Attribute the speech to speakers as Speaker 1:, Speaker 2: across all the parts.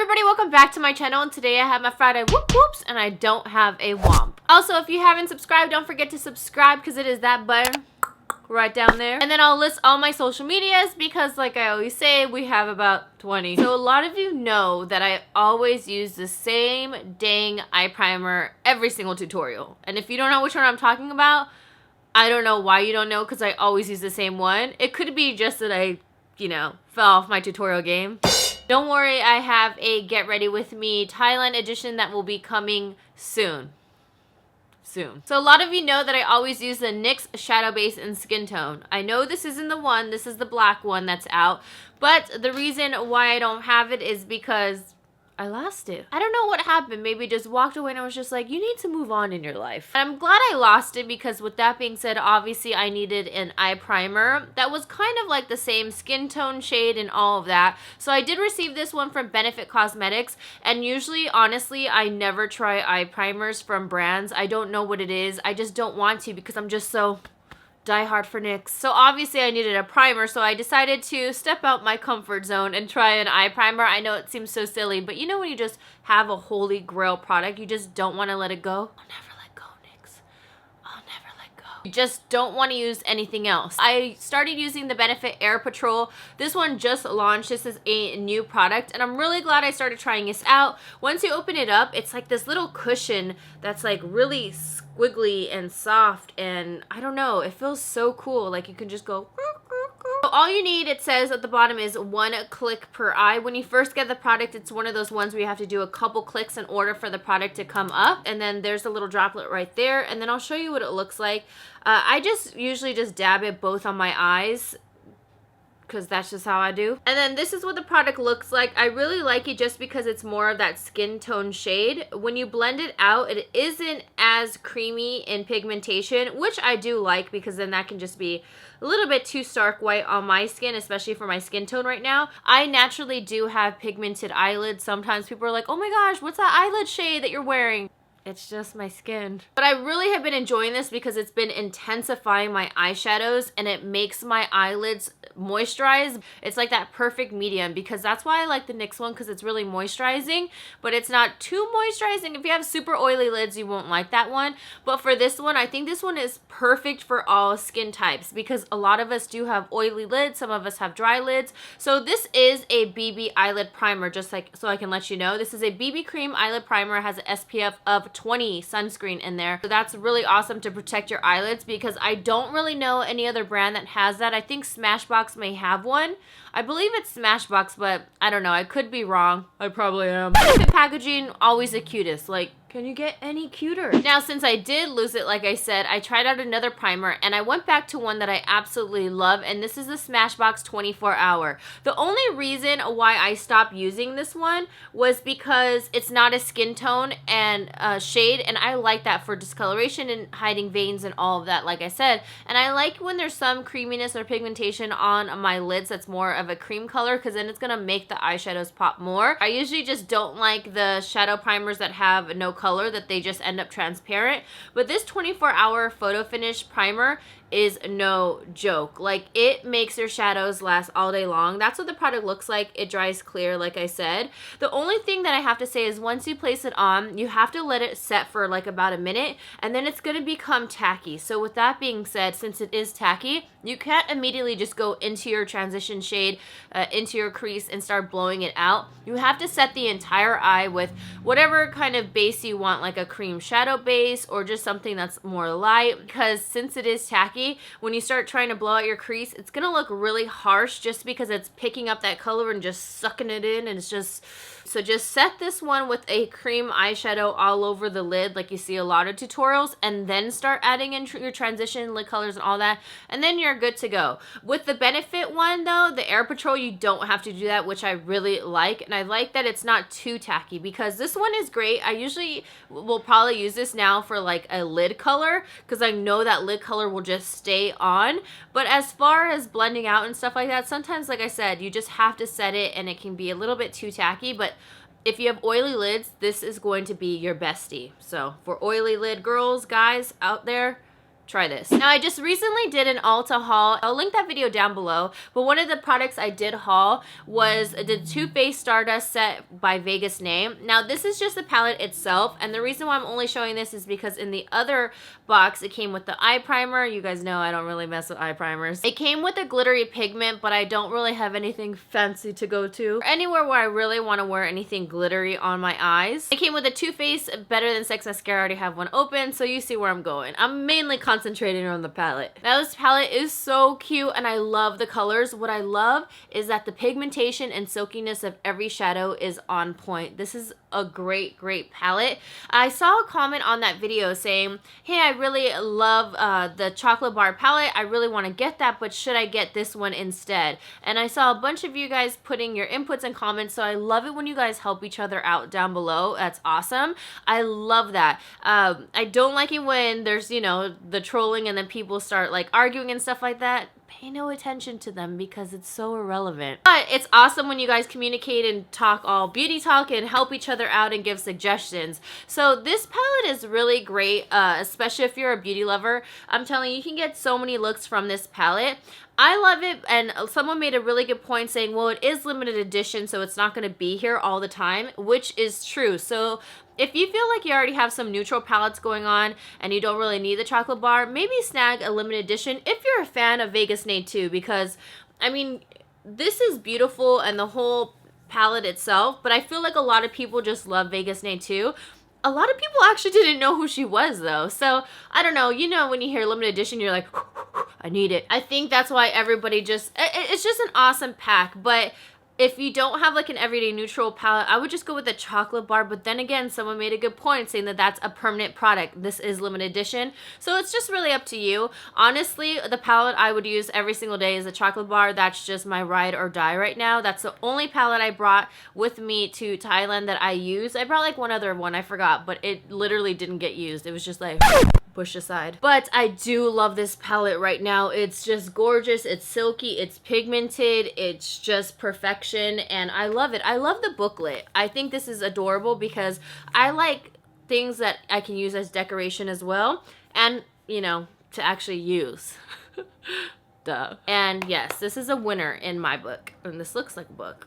Speaker 1: everybody, welcome back to my channel, and today I have my Friday Whoop Whoops and I don't have a womp. Also, if you haven't subscribed, don't forget to subscribe because it is that button right down there. And then I'll list all my social medias because like I always say, we have about 20. So a lot of you know that I always use the same dang eye primer every single tutorial. And if you don't know which one I'm talking about, I don't know why you don't know because I always use the same one. It could be just that I, fell off my tutorial game. Don't worry, I have a Get Ready With Me Thailand edition that will be coming soon. So a lot of you know that I always use the NYX Shadow Base in Skin Tone. I know this isn't the one, this is the black one that's out, but the reason why I don't have it is because I lost it. I don't know what happened. Maybe just walked away and I was just like, you need to move on in your life. And I'm glad I lost it because with that being said, obviously I needed an eye primer that was kind of like the same skin tone shade and all of that. So I did receive this one from Benefit Cosmetics, and usually, honestly, I never try eye primers from brands. I don't know what it is. I just don't want to because I'm just so die hard for NYX. So obviously I needed a primer, so I decided to step out my comfort zone and try an eye primer. I know it seems so silly, but you know when you just have a holy grail product, you just don't want to let it go? I'll never let go, NYX. I'll never let go. You just don't want to use anything else. I started using the Benefit Air Patrol. This one just launched. This is a new product, and I'm really glad I started trying this out. Once you open it up, it's like this little cushion that's like really squiggly and soft, and I don't know, it feels so cool. Like you can just go. So all you need, it says at the bottom, is 1 click per eye. When you first get the product, it's one of those ones where you have to do a couple clicks in order for the product to come up, and then there's a little droplet right there, and then I'll show you what it looks like. I just usually just dab it both on my eyes because that's just how I do. And then this is what the product looks like. I really like it just because it's more of that skin tone shade. When you blend it out, it isn't as creamy in pigmentation, which I do like because then that can just be a little bit too stark white on my skin, especially for my skin tone right now. I naturally do have pigmented eyelids. Sometimes people are like, oh my gosh, what's that eyelid shade that you're wearing? It's just my skin. But I really have been enjoying this because it's been intensifying my eyeshadows and it makes my eyelids moisturize. It's like that perfect medium because that's why I like the NYX one, because it's really moisturizing, but it's not too moisturizing. If you have super oily lids, you won't like that one. But for this one, I think this one is perfect for all skin types because a lot of us do have oily lids. Some of us have dry lids. So this is a BB eyelid primer, just like so I can let you know. This is a BB cream eyelid primer. It has an SPF of 20 sunscreen in there. So that's really awesome to protect your eyelids because I don't really know any other brand that has that. I think Smashbox may have one. I believe it's Smashbox, but I don't know. I could be wrong. I probably am. Benefit packaging, always the cutest. Like, can you get any cuter? Now, since I did lose it, like I said, I tried out another primer and I went back to one that I absolutely love, and this is the Smashbox 24 Hour. The only reason why I stopped using this one was because it's not a skin tone and shade, and I like that for discoloration and hiding veins and all of that, like I said. And I like when there's some creaminess or pigmentation on my lids that's more of a cream color because then it's gonna make the eyeshadows pop more. I usually just don't like the shadow primers that have no color, that they just end up transparent, but this 24-hour photo finish primer is no joke. Like, it makes your shadows last all day long. That's what the product looks like. It dries clear, like I said. The only thing that I have to say is once you place it on, you have to let it set for like about a minute, and then it's gonna become tacky. So with that being said, since it is tacky, you can't immediately just go into your transition shade, into your crease and start blowing it out. You have to set the entire eye with whatever kind of base you want, like a cream shadow base or just something that's more light, because since it is tacky, when you start trying to blow out your crease, it's gonna look really harsh just because it's picking up that color and just sucking it in, and it's just... So just set this one with a cream eyeshadow all over the lid like you see a lot of tutorials, and then start adding in your transition lid colors and all that, and then you're good to go. With the Benefit one though, the Air Patrol, you don't have to do that, which I really like, and I like that it's not too tacky because this one is great. I usually will probably use this now for like a lid color because I know that lid color will just stay on, but as far as blending out and stuff like that, sometimes, like I said, you just have to set it and it can be a little bit too tacky. But if you have oily lids, this is going to be your bestie. So for oily lid girls, guys out there, try this. Now, I just recently did an Ulta haul. I'll link that video down below, but one of the products I did haul was the Too Faced Stardust set by Vegas Name. Now, this is just the palette itself, and the reason why I'm only showing this is because in the other box, it came with the eye primer. You guys know I don't really mess with eye primers. It came with a glittery pigment, but I don't really have anything fancy to go to. Anywhere where I really want to wear anything glittery on my eyes. It came with a Too Faced Better Than Sex mascara. I already have one open, so you see where I'm going. I'm mainly concentrating on the palette. Now, this palette is so cute, and I love the colors. What I love is that the pigmentation and silkiness of every shadow is on point. This is a great palette. I saw a comment on that video saying, hey, I really love the chocolate bar palette. I really want to get that, but should I get this one instead? And I saw a bunch of you guys putting your inputs and comments, so I love it when you guys help each other out down below. That's awesome. I love that. I don't like it when there's, you know, the trolling and then people start like arguing and stuff like that. Pay no attention to them because it's so irrelevant. But it's awesome when you guys communicate and talk all beauty talk and help each other out and give suggestions. So this palette is really great, especially if you're a beauty lover. I'm telling you, you can get so many looks from this palette. I love it, and someone made a really good point saying, well, it is limited edition, so it's not going to be here all the time, which is true. So if you feel like you already have some neutral palettes going on and you don't really need the chocolate bar, maybe snag a limited edition if you're a fan of Vegas Nade too, because, I mean, this is beautiful and the whole palette itself, but I feel like a lot of people just love Vegas Nade too. A lot of people actually didn't know who she was though, so I don't know, you know, when you hear limited edition, you're like, I need it. I think that's why everybody just, it's just an awesome pack. But if you don't have like an everyday neutral palette, I would just go with the chocolate bar. But then again, someone made a good point saying that that's a permanent product. This is limited edition. So it's just really up to you. Honestly, the palette I would use every single day is the chocolate bar. That's just my ride or die right now. That's the only palette I brought with me to Thailand that I use. I brought like one other one, I forgot, but it literally didn't get used. It was just like push aside. But I do love this palette right now. It's just gorgeous. It's silky. It's pigmented. It's just perfection, and I love it. I love the booklet. I think this is adorable because I like things that I can use as decoration as well, and, you know, to actually use. Duh. And yes, this is a winner in my book, and this looks like a book.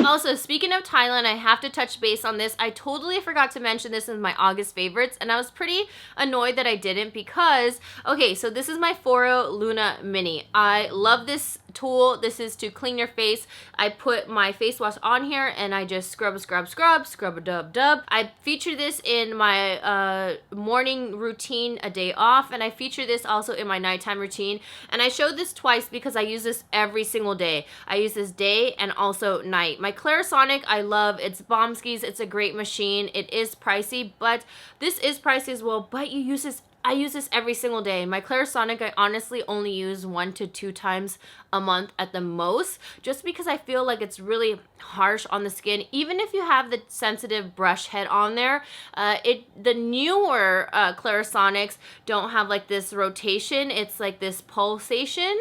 Speaker 1: Also, speaking of Thailand, I have to touch base on this. I totally forgot to mention this in my August favorites, and I was pretty annoyed that I didn't because, okay, so this is my Foro Luna Mini. I love this tool. This is to clean your face. I put my face wash on here and I just scrub a dub. I feature this in my morning routine a day off, and I feature this also in my nighttime routine, and I showed this twice because I use this every single day. I use this day and also night. My Clarisonic I love. It's Bombskis. It's a great machine. It is pricey, but this is pricey as well, but you use this, I use this every single day. My Clarisonic I honestly only use 1 to 2 times a month at the most, just because I feel like it's really harsh on the skin. Even if you have the sensitive brush head on there, the newer Clarisonics don't have like this rotation. It's like this pulsation.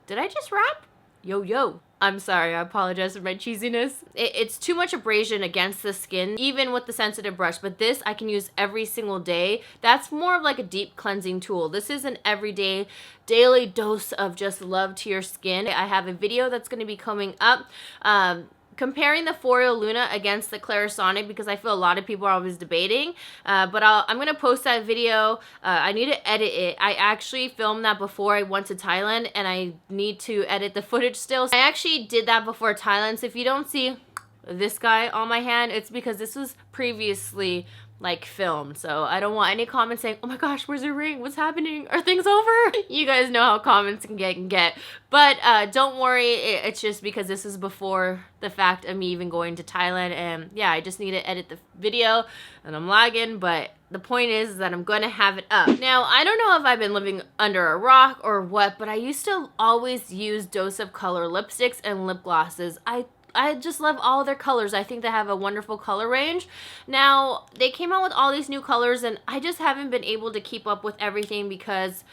Speaker 1: Did I just rap? Yo. I'm sorry, I apologize for my cheesiness. It's too much abrasion against the skin, even with the sensitive brush, but this I can use every single day. That's more of like a deep cleansing tool. This is an everyday, daily dose of just love to your skin. I have a video that's going to be coming up, comparing the Foro Luna against the Clarisonic, because I feel a lot of people are always debating, but I'm going to post that video. I need to edit it. I actually filmed that before I went to Thailand, and I need to edit the footage still. I actually did that before Thailand, so if you don't see this guy on my hand, it's because this was previously like filmed, so I don't want any comments saying, oh my gosh, where's your ring, what's happening, are things over? You guys know how comments can get, but don't worry, it's just because this is before the fact of me even going to Thailand, and yeah, I just need to edit the video and I'm lagging, but the point is that I'm going to have it up. Now, I don't know if I've been living under a rock or what, but I used to always use Dose of Color lipsticks and lip glosses. I just love all their colors. I think they have a wonderful color range. Now, they came out with all these new colors, and I just haven't been able to keep up with everything because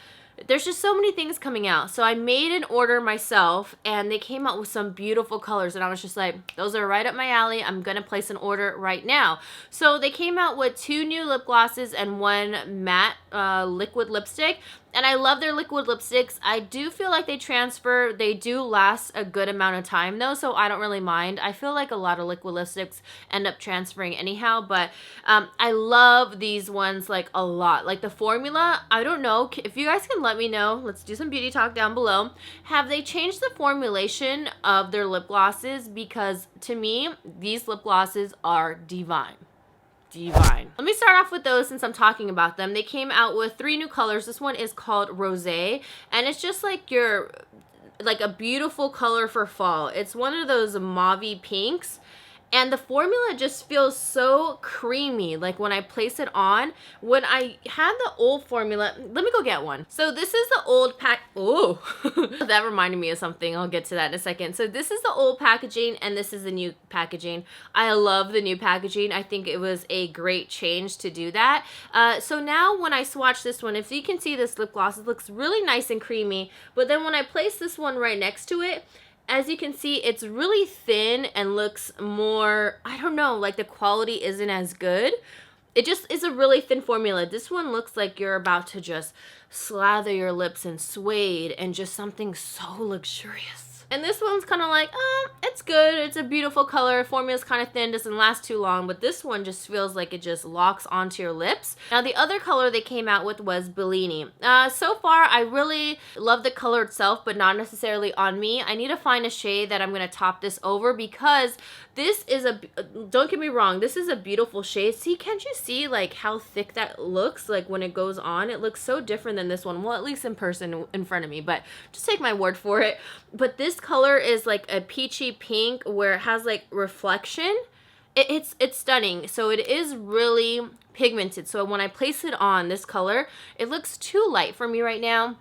Speaker 1: there's just so many things coming out. So I made an order myself, and they came out with some beautiful colors, and I was just like, those are right up my alley. I'm gonna place an order right now. So they came out with 2 new lip glosses and 1 matte liquid lipstick. And I love their liquid lipsticks. I do feel like they transfer. They do last a good amount of time though, so I don't really mind. I feel like a lot of liquid lipsticks end up transferring anyhow, but I love these ones like a lot. Like the formula, I don't know. If you guys can let me know, let's do some beauty talk down below. Have they changed the formulation of their lip glosses? Because to me, these lip glosses are divine. Divine. Let me start off with those since I'm talking about them. They came out with 3 new colors. This one is called Rosé, and it's just like a beautiful color for fall. It's one of those mauvey pinks. And the formula just feels so creamy. Like when I place it on, when I had the old formula, let me go get one. So this is the old pack. Oh, that reminded me of something. I'll get to that in a second. So this is the old packaging and this is the new packaging. I love the new packaging. I think it was a great change to do that. So now when I swatch this one, if you can see this lip gloss, it looks really nice and creamy. But then when I place this one right next to it, as you can see, it's really thin and looks more, I don't know, like the quality isn't as good. It just is a really thin formula. This one looks like you're about to just slather your lips in suede and just something so luxurious. And this one's kind of like, it's good. It's a beautiful color. Formula's kind of thin, doesn't last too long, but this one just feels like it just locks onto your lips. Now, the other color they came out with was Bellini. So far, I really love the color itself, but not necessarily on me. I need to find a shade that I'm going to top this over because this is don't get me wrong, this is a beautiful shade. See, can't you see like how thick that looks like when it goes on? It looks so different than this one. Well, at least in person in front of me, but just take my word for it. But this color is like a peachy pink where it has like reflection. It's stunning. So it is really pigmented. So when I place it on this color, it looks too light for me right now.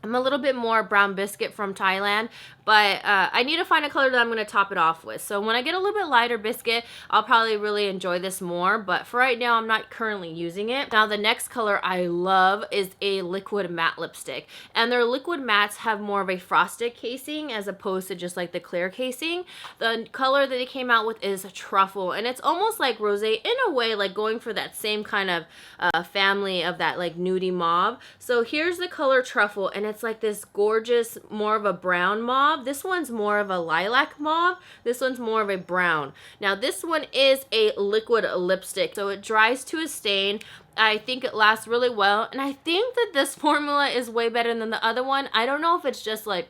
Speaker 1: I'm a little bit more brown biscuit from Thailand, but I need to find a color that I'm going to top it off with. So when I get a little bit lighter biscuit, I'll probably really enjoy this more, but for right now, I'm not currently using it. Now, the next color I love is a liquid matte lipstick, and their liquid mattes have more of a frosted casing as opposed to just like the clear casing. The color that they came out with is Truffle, and it's almost like rosé in a way, like going for that same kind of family of that like nudie mauve. So here's the color Truffle, and it's like this gorgeous, more of a brown mauve. This one's more of a lilac mauve. This one's more of a brown. Now this one is a liquid lipstick, so it dries to a stain. I think it lasts really well, and I think that this formula is way better than the other one. I don't know if it's just like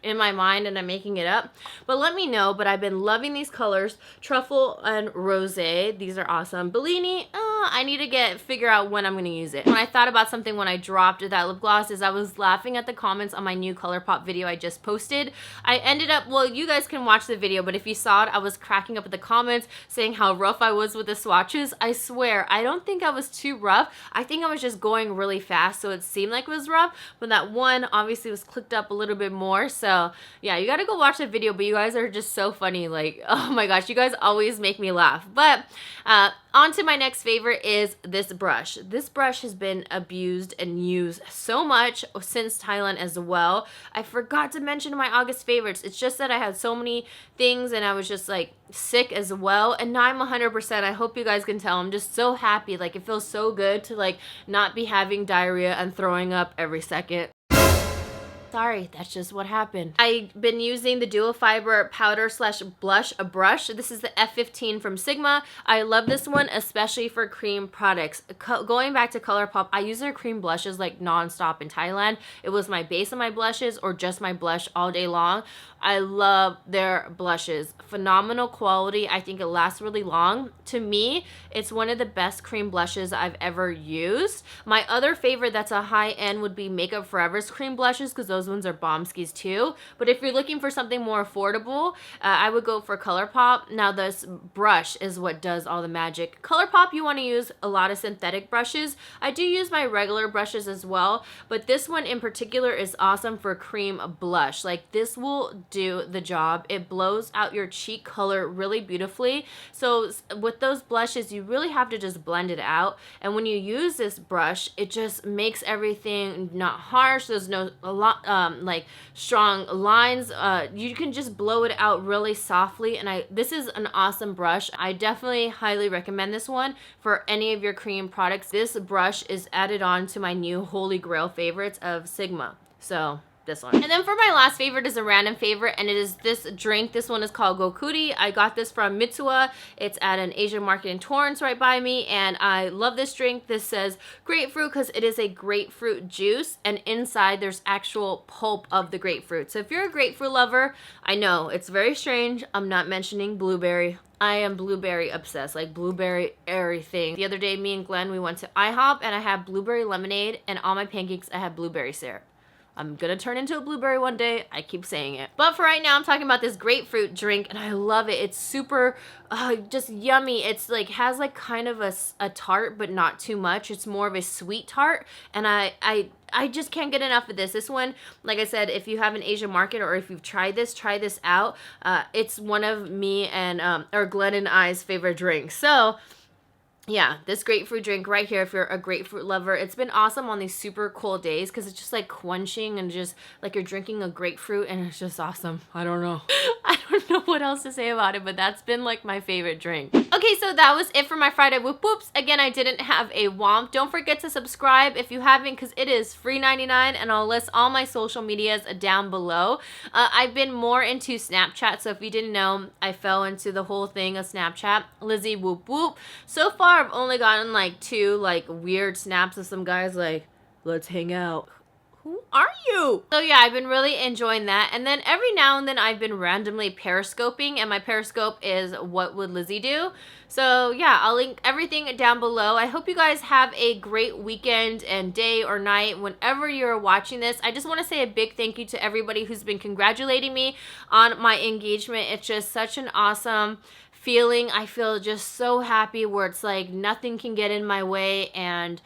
Speaker 1: in my mind and I'm making it up, but let me know. But I've been loving these colors, Truffle and Rosé. These are awesome. Bellini, I need to figure out when I'm going to use it. When I thought about something when I dropped that lip gloss is I was laughing at the comments on my new ColourPop video I just posted. I ended up, well, you guys can watch the video, but if you saw it, I was cracking up at the comments saying how rough I was with the swatches. I swear, I don't think I was too rough. I think I was just going really fast, so it seemed like it was rough, but that one obviously was clicked up a little bit more. So yeah, you gotta go watch the video, but you guys are just so funny. Like, oh my gosh, you guys always make me laugh. But on to my next favorite is this brush. This brush has been abused and used so much since Thailand as well. I forgot to mention my August favorites. It's just that I had so many things and I was just like sick as well, and now I'm 100%. I hope you guys can tell I'm just so happy. Like, it feels so good to like not be having diarrhea and throwing up every second. Sorry, that's just what happened. I've been using the Dual Fiber Powder slash Blush brush. This is the F15 from Sigma. I love this one, especially for cream products. Going back to ColourPop, I use their cream blushes like non-stop in Thailand. It was my base of my blushes or just my blush all day long. I love their blushes. Phenomenal quality. I think it lasts really long. To me, it's one of the best cream blushes I've ever used. My other favorite that's a high end would be Makeup Forever's cream blushes because Those ones are bombskis too. But if you're looking for something more affordable, I would go for ColourPop. Now this brush is what does all the magic. ColourPop, you want to use a lot of synthetic brushes. I do use my regular brushes as well, but this one in particular is awesome for cream blush. Like, this will do the job. It blows out your cheek color really beautifully. So with those blushes, you really have to just blend it out. And when you use this brush, it just makes everything not harsh. There's no like strong lines. You can just blow it out really softly. And this is an awesome brush. I definitely highly recommend this one for any of your cream products. This brush is added on to my new holy grail favorites of Sigma. So this one. And then for my last favorite is a random favorite, and it is this drink. This one is called Gokuri. I got this from Mitsuwa. It's at an Asian market in Torrance right by me, and I love this drink. This says grapefruit because it is a grapefruit juice, and inside there's actual pulp of the grapefruit. So if you're a grapefruit lover, I know it's very strange. I'm not mentioning blueberry. I am blueberry obsessed, like blueberry everything. The other day, me and Glenn, we went to IHOP, and I had blueberry lemonade, and on my pancakes, I had blueberry syrup. I'm gonna turn into a blueberry one day. I keep saying it. But for right now, I'm talking about this grapefruit drink, and I love it. It's super, just yummy. It's like, has like kind of a tart, but not too much. It's more of a sweet tart, and I just can't get enough of this. This one, like I said, if you have an Asian market or if you've tried this, try this out. It's one of me and, or Glenn and I's favorite drinks. So, yeah, this grapefruit drink right here, if you're a grapefruit lover, it's been awesome on these super cold days because it's just like quenching and just like you're drinking a grapefruit, and it's just awesome. I don't know. I don't know what else to say about it, but that's been like my favorite drink. Okay, so that was it for my Friday Whoop Whoops. Again, I didn't have a womp. Don't forget to subscribe if you haven't, because it is free 99, and I'll list all my social medias down below. I've been more into Snapchat, so if you didn't know, I fell into the whole thing of Snapchat. LizzyWoopWoop. So far, I've only gotten like 2 like weird snaps of some guys like, let's hang out. Who are you? So yeah, I've been really enjoying that. And then every now and then I've been randomly periscoping, and my Periscope is WhatWouldLizzyDo. So yeah, I'll link everything down below. I hope you guys have a great weekend and day or night whenever you're watching this. I just want to say a big thank you to everybody who's been congratulating me on my engagement. It's just such an awesome feeling. I feel just so happy where it's like nothing can get in my way, and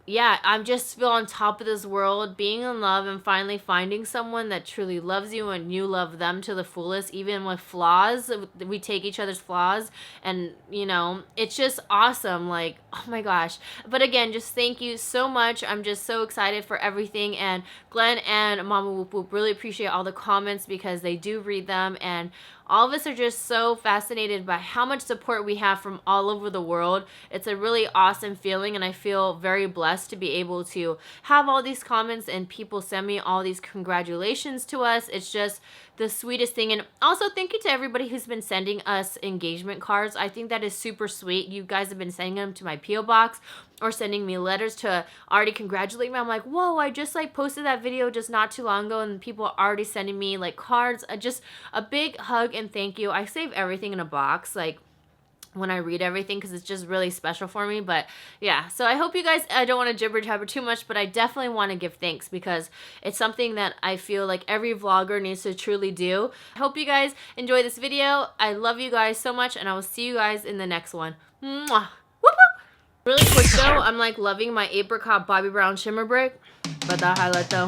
Speaker 1: yeah, I'm just feel on top of this world, being in love and finally finding someone that truly loves you and you love them to the fullest, even with flaws. We take each other's flaws, and you know, it's just awesome. Like, oh my gosh. But again, just thank you so much. I'm just so excited for everything, and Glenn and Mama Whoop Whoop really appreciate all the comments because they do read them, and all of us are just so fascinated by how much support we have from all over the world. It's a really awesome feeling, and I feel very blessed to be able to have all these comments and people send me all these congratulations to us. It's just the sweetest thing. And also thank you to everybody who's been sending us engagement cards. I think that is super sweet. You guys have been sending them to my P.O. box or sending me letters to already congratulate me. I'm like, whoa, I just like posted that video just not too long ago, and people are already sending me like cards. Just a big hug and thank you. I save everything in a box, like when I read everything, because it's just really special for me. But yeah, so I hope you guys, I don't want to jibber jabber too much, but I definitely want to give thanks because it's something that I feel like every vlogger needs to truly do. I hope you guys enjoy this video. I love you guys so much, and I will see you guys in the next one. Mwah. Whoop whoop. Really quick though, I'm like loving my apricot Bobbi Brown shimmer brick, but that highlight though.